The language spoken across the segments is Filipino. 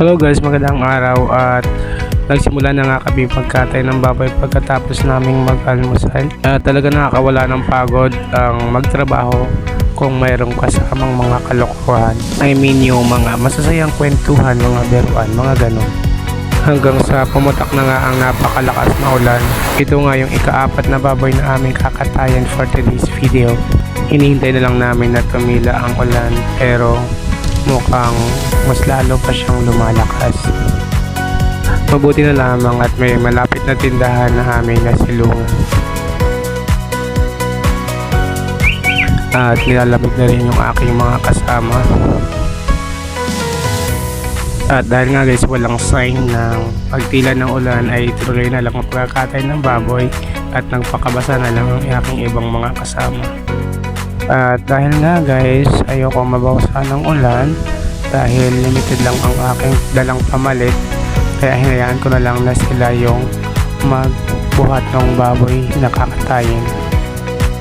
Hello guys, magandang araw at nagsimula na nga kami pagkatay ng baboy pagkatapos naming mag-almusal. Talaga nakakawala ng pagod ang magtrabaho kung mayroong kasamang mga kalokohan. I mean yung mga masasayang kwentuhan, mga biruan, mga ganun. Hanggang sa pumutak na nga ang napakalakas na ulan. Ito nga yung ika-4 na baboy na aming kakatayan for today's video. Hinihintay na lang namin na tumila ang ulan pero mukhang mas lalo pa siyang lumalakas. Mabuti na lamang at may malapit na tindahan na aming nasilungan. At nilalamig na rin yung aking mga kasama. At dahil nga guys walang sign ng pagtila ng ulan ay tuloy na lang ang pagkakatay ng baboy at nagpakabasa na lang ang aking ibang mga kasama. At dahil nga guys ayoko mabawasan ng ulan dahil limited lang ang aking dalang pamalit, kaya hinayaan ko na lang na sila yung magbuhat ng baboy na kakatayin.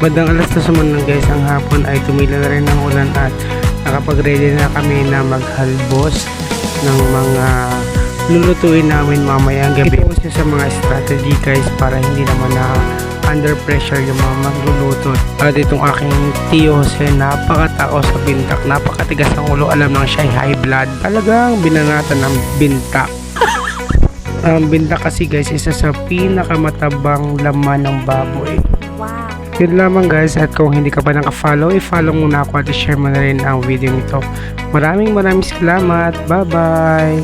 Bandang alas 2 naman guys ang hapon ay tumila na rin ng ulan at nakapag-ready na kami na maghalbos ng mga lulutuin namin mamayang gabi. Ito kasi sa mga strategy guys para hindi naman na under pressure yung mga magluluto. At itong aking tiyo Jose, napakatao sa bintak, napakatigas ng ulo, alam nang siya high blood, talagang binanatan ng bintak. Ang bintak kasi guys isa sa pinakamatabang laman ng baboy. Wow. Yun lamang guys, at kung hindi ka pa naka-follow, i-follow muna ako at i-share mo na rin ang video nito. Maraming salamat, bye bye.